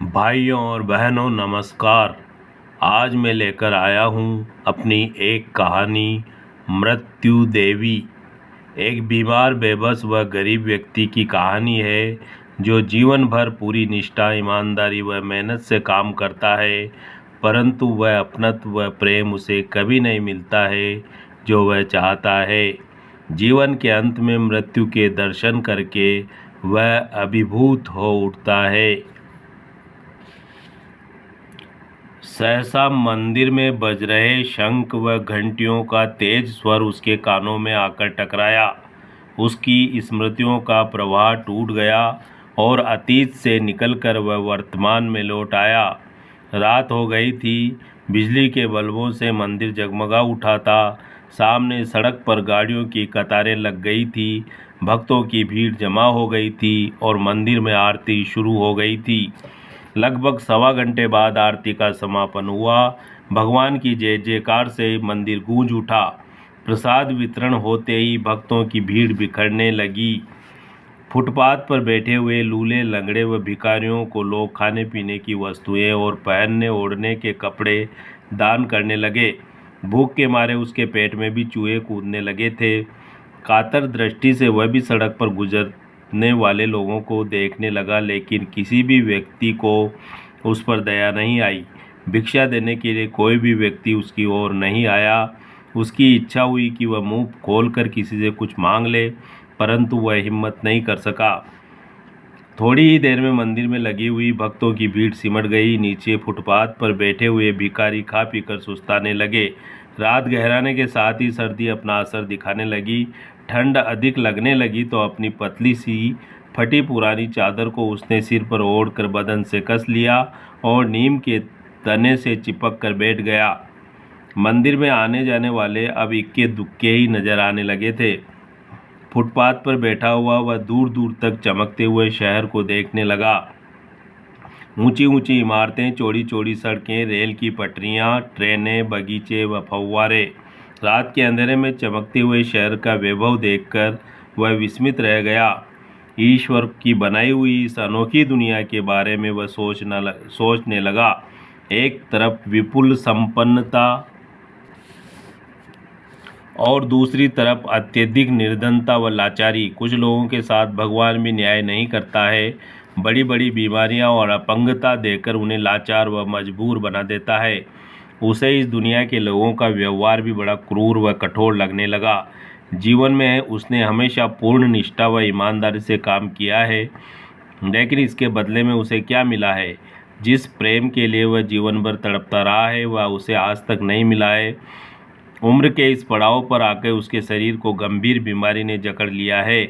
भाइयों और बहनों नमस्कार। आज मैं लेकर आया हूँ अपनी एक कहानी, मृत्यु देवी। एक बीमार, बेबस व गरीब व्यक्ति की कहानी है जो जीवन भर पूरी निष्ठा, ईमानदारी व मेहनत से काम करता है, परंतु वह अपनत्व व प्रेम उसे कभी नहीं मिलता है जो वह चाहता है। जीवन के अंत में मृत्यु के दर्शन करके वह अभिभूत हो उठता है। सहसा मंदिर में बज रहे शंख व घंटियों का तेज स्वर उसके कानों में आकर टकराया। उसकी स्मृतियों का प्रवाह टूट गया और अतीत से निकलकर वह वर्तमान में लौट आया। रात हो गई थी, बिजली के बल्बों से मंदिर जगमगा उठा था। सामने सड़क पर गाड़ियों की कतारें लग गई थी, भक्तों की भीड़ जमा हो गई थी और मंदिर में आरती शुरू हो गई थी। लगभग सवा घंटे बाद आरती का समापन हुआ। भगवान की जय जयकार से मंदिर गूंज उठा। प्रसाद वितरण होते ही भक्तों की भीड़ बिखरने लगी। फुटपाथ पर बैठे हुए लूले, लंगड़े व भिखारियों को लोग खाने पीने की वस्तुएं और पहनने ओढ़ने के कपड़े दान करने लगे। भूख के मारे उसके पेट में भी चूहे कूदने लगे थे। कातर दृष्टि से वह भी सड़क पर गुजरने वाले लोगों को देखने लगा, लेकिन किसी भी व्यक्ति को उस पर दया नहीं आई। भिक्षा देने के लिए कोई भी व्यक्ति उसकी ओर नहीं आया। उसकी इच्छा हुई कि वह मुंह खोलकर किसी से कुछ मांग ले, परंतु वह हिम्मत नहीं कर सका। थोड़ी ही देर में मंदिर में लगी हुई भक्तों की भीड़ सिमट गई। नीचे फुटपाथ पर बैठे हुए भिखारी खा पीकर सुस्ताने लगे। रात गहराने के साथ ही सर्दी अपना असर दिखाने लगी। ठंड अधिक लगने लगी तो अपनी पतली सी फटी पुरानी चादर को उसने सिर पर ओढ़कर बदन से कस लिया और नीम के तने से चिपक कर बैठ गया। मंदिर में आने जाने वाले अब इक्के दुक्के ही नजर आने लगे थे। फुटपाथ पर बैठा हुआ वह दूर दूर तक चमकते हुए शहर को देखने लगा। ऊंची ऊंची इमारतें, चौड़ी चौड़ी सड़कें, रेल की पटरियां, ट्रेनें, बगीचे व फव्वारे। रात के अंधेरे में चमकते हुए शहर का वैभव देखकर वह विस्मित रह गया। ईश्वर की बनाई हुई इस अनोखी दुनिया के बारे में वह सोचने लगा। एक तरफ विपुल संपन्नता और दूसरी तरफ अत्यधिक निर्धनता व लाचारी। कुछ लोगों के साथ भगवान भी न्याय नहीं करता है। बड़ी बड़ी बीमारियां और अपंगता देकर उन्हें लाचार व मजबूर बना देता है। उसे इस दुनिया के लोगों का व्यवहार भी बड़ा क्रूर व कठोर लगने लगा। जीवन में उसने हमेशा पूर्ण निष्ठा व ईमानदारी से काम किया है, लेकिन इसके बदले में उसे क्या मिला है? जिस प्रेम के लिए वह जीवन भर तड़पता रहा है वह उसे आज तक नहीं मिला है। उम्र के इस पड़ाव पर आकर उसके शरीर को गंभीर बीमारी ने जकड़ लिया है।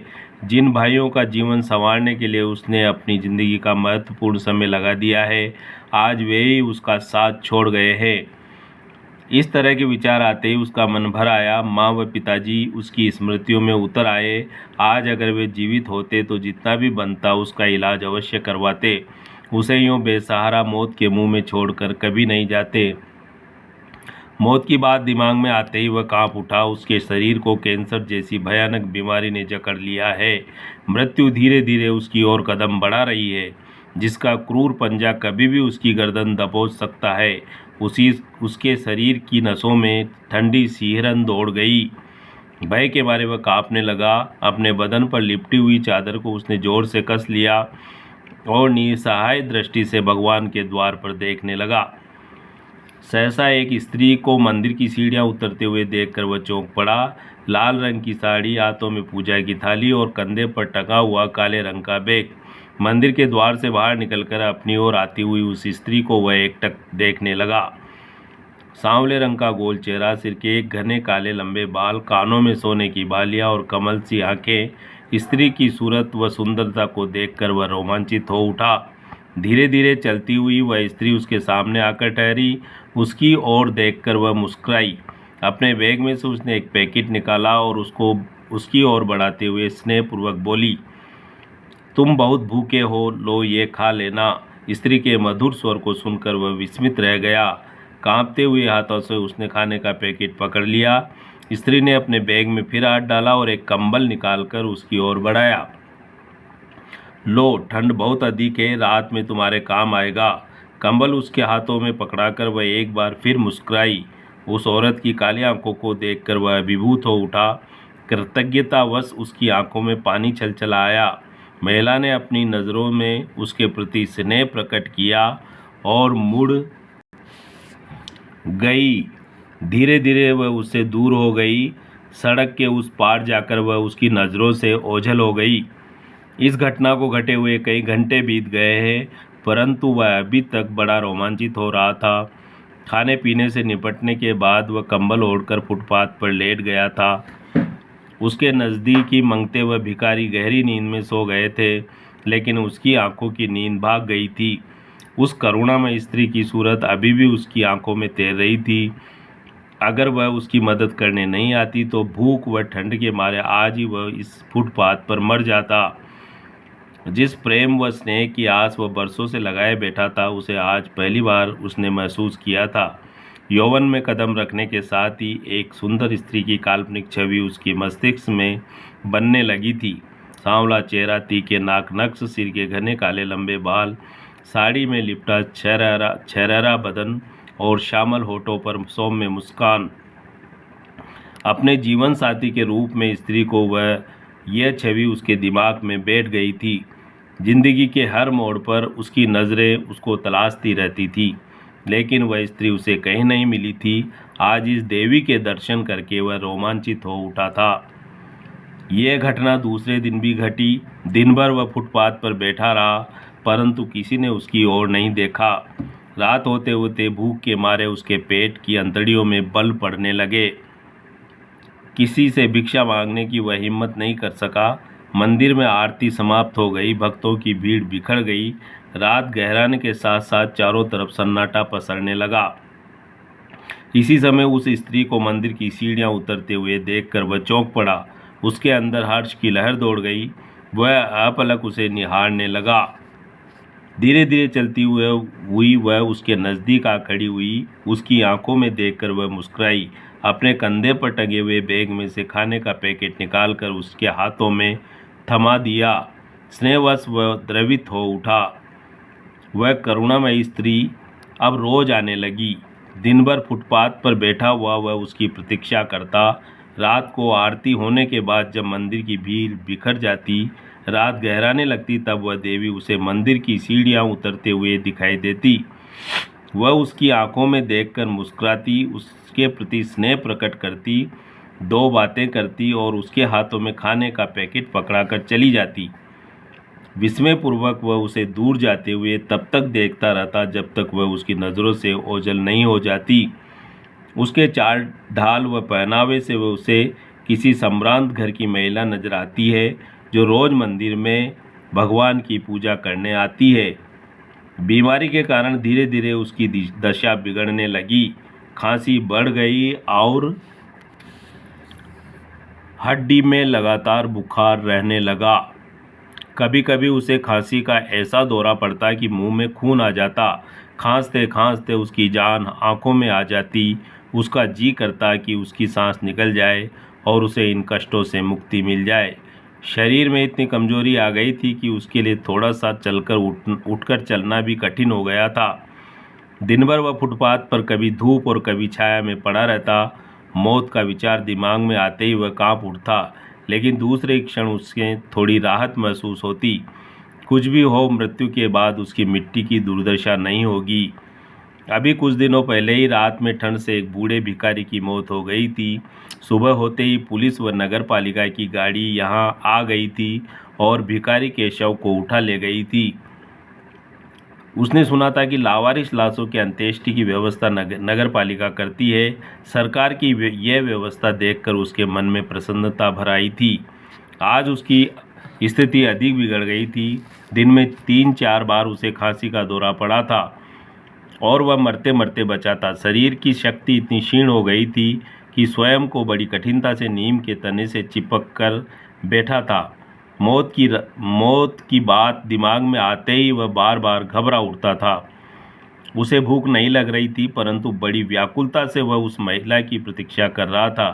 जिन भाइयों का जीवन संवारने के लिए उसने अपनी ज़िंदगी का महत्वपूर्ण समय लगा दिया है, आज वे ही उसका साथ छोड़ गए हैं। इस तरह के विचार आते ही उसका मन भर आया। माँ व पिताजी उसकी स्मृतियों में उतर आए। आज अगर वे जीवित होते तो जितना भी बनता उसका इलाज अवश्य करवाते। उसे यूँ बेसहारा मौत के मुंह में छोड़कर कभी नहीं जाते। मौत की बात दिमाग में आते ही वह कांप उठा। उसके शरीर को कैंसर जैसी भयानक बीमारी ने जकड़ लिया है। मृत्यु धीरे धीरे उसकी ओर कदम बढ़ा रही है, जिसका क्रूर पंजा कभी भी उसकी गर्दन दबोच सकता है। उसके शरीर की नसों में ठंडी सिहरन दौड़ गई। भय के मारे वह कांपने लगा। अपने बदन पर लिपटी हुई चादर को उसने जोर से कस लिया और निसहाय दृष्टि से भगवान के द्वार पर देखने लगा। सहसा एक स्त्री को मंदिर की सीढ़ियां उतरते हुए देखकर वह चौंक पड़ा। लाल रंग की साड़ी, हाथों में पूजा की थाली और कंधे पर टंगा हुआ काले रंग का बैग। मंदिर के द्वार से बाहर निकलकर अपनी ओर आती हुई उस स्त्री को वह एकटक देखने लगा। सांवले रंग का गोल चेहरा, सिर के एक घने काले लंबे बाल, कानों में सोने की बालियां और कमल सी आंखें। स्त्री की सूरत व सुंदरता को देखकर वह रोमांचित हो उठा। धीरे धीरे चलती हुई वह स्त्री उसके सामने आकर ठहरी। उसकी ओर देखकर वह मुस्कुराई। अपने बैग में से उसने एक पैकेट निकाला और उसको उसकी ओर बढ़ाते हुए स्नेहपूर्वक बोली, तुम बहुत भूखे हो, लो ये खा लेना। स्त्री के मधुर स्वर को सुनकर वह विस्मित रह गया। कांपते हुए हाथों से उसने खाने का पैकेट पकड़ लिया। स्त्री ने अपने बैग में फिर हाथ डाला और एक कंबल निकालकर उसकी ओर बढ़ाया। लो, ठंड बहुत अधिक है, रात में तुम्हारे काम आएगा। कंबल उसके हाथों में पकड़ाकर वह एक बार फिर मुस्कुराई। उस औरत की काली आंखों को देखकर वह अभिभूत हो उठा। कृतज्ञतावश उसकी आंखों में पानी छलछला आया। महिला ने अपनी नज़रों में उसके प्रति स्नेह प्रकट किया और मुड़ गई। धीरे धीरे वह उससे दूर हो गई। सड़क के उस पार जाकर वह उसकी नज़रों से ओझल हो गई। इस घटना को घटे हुए कई घंटे बीत गए हैं, परंतु वह अभी तक बड़ा रोमांचित हो रहा था। खाने पीने से निपटने के बाद वह कंबल ओढ़कर फुटपाथ पर लेट गया था। उसके नज़दीकी मंगते हुए भिखारी गहरी नींद में सो गए थे, लेकिन उसकी आंखों की नींद भाग गई थी। उस करुणामय स्त्री की सूरत अभी भी उसकी आंखों में तैर रही थी। अगर वह उसकी मदद करने नहीं आती तो भूख व ठंड के मारे आज ही वह इस फुटपाथ पर मर जाता। जिस प्रेम व स्नेह की आस वह बरसों से लगाए बैठा था, उसे आज पहली बार उसने महसूस किया था। यौवन में कदम रखने के साथ ही एक सुंदर स्त्री की काल्पनिक छवि उसकी मस्तिष्क में बनने लगी थी। सांवला चेहरा, तीखे नाक नक्श, सिर के घने काले लंबे बाल, साड़ी में लिपटा छरहरा बदन और श्यामल होठों पर सौम्य मुस्कान। अपने जीवन साथी के रूप में स्त्री को यह छवि उसके दिमाग में बैठ गई थी। जिंदगी के हर मोड़ पर उसकी नज़रें उसको तलाशती रहती थी, लेकिन वह स्त्री उसे कहीं नहीं मिली थी। आज इस देवी के दर्शन करके वह रोमांचित हो उठा था। यह घटना दूसरे दिन भी घटी। दिन भर वह फुटपाथ पर बैठा रहा, परंतु किसी ने उसकी ओर नहीं देखा। रात होते होते भूख के मारे उसके पेट की अंतड़ियों में बल पड़ने लगे। किसी से भिक्षा मांगने की वह हिम्मत नहीं कर सका। मंदिर में आरती समाप्त हो गई, भक्तों की भीड़ बिखर गई। रात गहराने के साथ साथ चारों तरफ सन्नाटा पसरने लगा। इसी समय उस स्त्री को मंदिर की सीढ़ियां उतरते हुए देखकर वह चौंक पड़ा। उसके अंदर हर्ष की लहर दौड़ गई। वह अपलक उसे निहारने लगा। धीरे धीरे चलती हुई वह उसके नज़दीक आ खड़ी हुई। उसकी आंखों में देखकर वह मुस्कुराई। अपने कंधे पर टंगे हुए बैग में से खाने का पैकेट निकालकर उसके हाथों में थमा दिया। स्नेहवश वह द्रवित हो उठा। वह करुणामयी स्त्री अब रोज आने लगी। दिन भर फुटपाथ पर बैठा हुआ वह उसकी प्रतीक्षा करता। रात को आरती होने के बाद जब मंदिर की भीड़ बिखर जाती, रात गहराने लगती, तब वह देवी उसे मंदिर की सीढ़ियां उतरते हुए दिखाई देती। वह उसकी आंखों में देखकर मुस्कुराती, उसके प्रति स्नेह प्रकट करती, दो बातें करती और उसके हाथों में खाने का पैकेट पकड़ाकर चली जाती। विस्मयपूर्वक वह उसे दूर जाते हुए तब तक देखता रहता जब तक वह उसकी नज़रों से ओझल नहीं हो जाती। उसके चाल ढाल व पहनावे से वह उसे किसी सम्भ्रांत घर की महिला नजर आती है, जो रोज मंदिर में भगवान की पूजा करने आती है। बीमारी के कारण धीरे धीरे उसकी दशा बिगड़ने लगी। खांसी बढ़ गई और हड्डी में लगातार बुखार रहने लगा। कभी कभी उसे खांसी का ऐसा दौरा पड़ता कि मुंह में खून आ जाता। खांसते खांसते उसकी जान आंखों में आ जाती। उसका जी करता कि उसकी सांस निकल जाए और उसे इन कष्टों से मुक्ति मिल जाए। शरीर में इतनी कमजोरी आ गई थी कि उसके लिए थोड़ा सा चलकर उठकर चलना भी कठिन हो गया था। दिन भर वह फुटपाथ पर कभी धूप और कभी छाया में पड़ा रहता। मौत का विचार दिमाग में आते ही वह कांप उठता, लेकिन दूसरे क्षण उसके थोड़ी राहत महसूस होती। कुछ भी हो, मृत्यु के बाद उसकी मिट्टी की दुर्दशा नहीं होगी। अभी कुछ दिनों पहले ही रात में ठंड से एक बूढ़े भिखारी की मौत हो गई थी। सुबह होते ही पुलिस व नगर पालिका की गाड़ी यहाँ आ गई थी और भिखारी के शव को उठा ले गई थी। उसने सुना था कि लावारिस लाशों की अंत्येष्टि की व्यवस्था नगर पालिका करती है। सरकार की यह व्यवस्था देखकर उसके मन में प्रसन्नता भर आई थी। आज उसकी स्थिति अधिक बिगड़ गई थी। दिन में 3-4 बार उसे खांसी का दौरा पड़ा था और वह मरते मरते बचा था। शरीर की शक्ति इतनी क्षीण हो गई थी कि स्वयं को बड़ी कठिनता से नीम के तने से चिपक कर बैठा था। मौत की बात दिमाग में आते ही वह बार बार घबरा उठता था। उसे भूख नहीं लग रही थी, परंतु बड़ी व्याकुलता से वह उस महिला की प्रतीक्षा कर रहा था।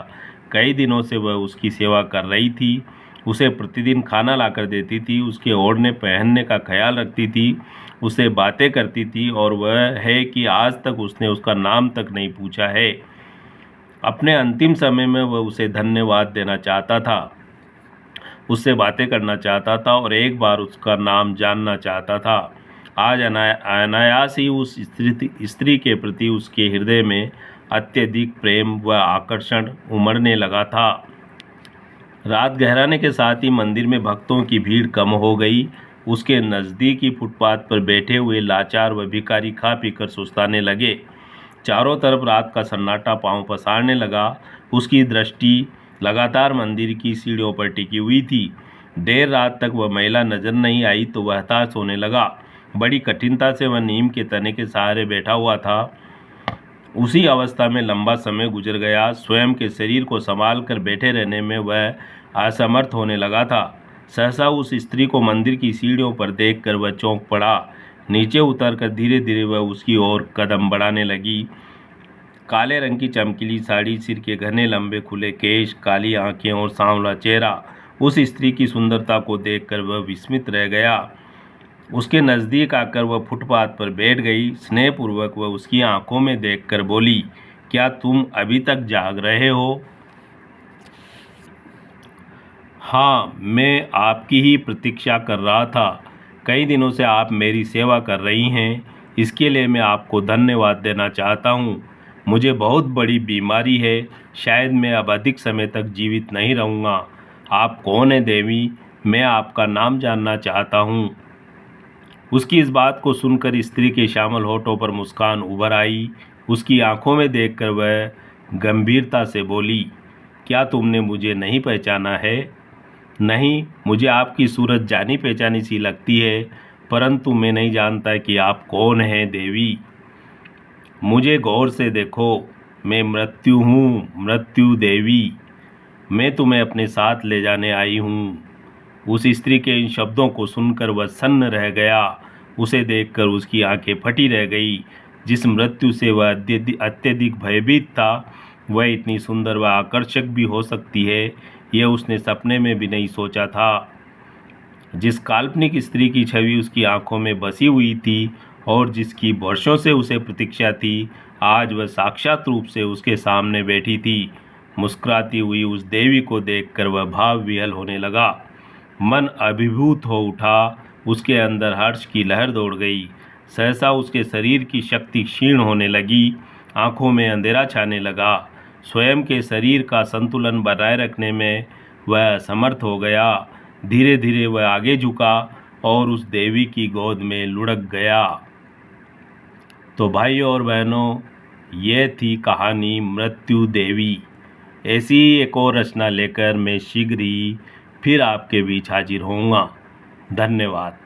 कई दिनों से वह उसकी सेवा कर रही थी उसे प्रतिदिन खाना लाकर देती थी, उसके ओढ़ने पहनने का ख्याल रखती थी, उससे बातें करती थी, और वह है कि आज तक उसने उसका नाम तक नहीं पूछा है। अपने अंतिम समय में वह उसे धन्यवाद देना चाहता था, उससे बातें करना चाहता था और एक बार उसका नाम जानना चाहता था। आज अनायास ही उस स्त्री के प्रति उसके हृदय में अत्यधिक प्रेम व आकर्षण उमड़ने लगा था। रात गहराने के साथ ही मंदिर में भक्तों की भीड़ कम हो गई। उसके नज़दीकी फुटपाथ पर बैठे हुए लाचार व भिखारी खा पीकर सुस्ताने लगे। चारों तरफ रात का सन्नाटा पांव पसारने लगा। उसकी दृष्टि लगातार मंदिर की सीढ़ियों पर टिकी हुई थी। देर रात तक वह महिला नजर नहीं आई तो वह हताश होने लगा। बड़ी कठिनता से वह नीम के तने के सहारे बैठा हुआ था। उसी अवस्था में लंबा समय गुजर गया। स्वयं के शरीर को संभाल कर बैठे रहने में वह असमर्थ होने लगा था। सहसा उस स्त्री को मंदिर की सीढ़ियों पर देखकर वह चौंक पड़ा। नीचे उतरकर धीरे धीरे वह उसकी ओर कदम बढ़ाने लगी। काले रंग की चमकीली साड़ी, सिर के घने लंबे खुले केश, काली आंखें और सांवला चेहरा। उस स्त्री की सुंदरता को देखकर वह विस्मित रह गया। उसके नज़दीक आकर वह फुटपाथ पर बैठ गई। स्नेहपूर्वक वह उसकी आंखों में देखकर बोली, क्या तुम अभी तक जाग रहे हो? हाँ, मैं आपकी ही प्रतीक्षा कर रहा था। कई दिनों से आप मेरी सेवा कर रही हैं, इसके लिए मैं आपको धन्यवाद देना चाहता हूँ। मुझे बहुत बड़ी बीमारी है, शायद मैं अब अधिक समय तक जीवित नहीं रहूँगा। आप कौन हैं देवी? मैं आपका नाम जानना चाहता हूँ। उसकी इस बात को सुनकर स्त्री के श्यामल होठों पर मुस्कान उभर आई। उसकी आंखों में देखकर वह गंभीरता से बोली, क्या तुमने मुझे नहीं पहचाना है? नहीं, मुझे आपकी सूरत जानी पहचानी सी लगती है, परंतु मैं नहीं जानता कि आप कौन हैं देवी। मुझे गौर से देखो, मैं मृत्यु हूँ, मृत्यु देवी। मैं तुम्हें अपने साथ ले जाने आई हूँ। उस स्त्री के इन शब्दों को सुनकर वह सन्न रह गया। उसे देखकर उसकी आंखें फटी रह गई। जिस मृत्यु से वह अत्यधिक भयभीत था, वह इतनी सुंदर व आकर्षक भी हो सकती है, यह उसने सपने में भी नहीं सोचा था। जिस काल्पनिक स्त्री की छवि उसकी आंखों में बसी हुई थी और जिसकी वर्षों से उसे प्रतीक्षा थी, आज वह साक्षात रूप से उसके सामने बैठी थी। मुस्कुराती हुई उस देवी को देखकर वह भाव विह्वल होने लगा। मन अभिभूत हो उठा। उसके अंदर हर्ष की लहर दौड़ गई। सहसा उसके शरीर की शक्ति क्षीण होने लगी। आंखों में अंधेरा छाने लगा। स्वयं के शरीर का संतुलन बनाए रखने में वह असमर्थ हो गया। धीरे धीरे वह आगे झुका और उस देवी की गोद में लुढ़क गया। तो भाइयों और बहनों, ये थी कहानी मृत्यु देवी। ऐसी ही एक और रचना लेकर मैं शीघ्र ही फिर आपके बीच हाजिर होऊंगा। धन्यवाद।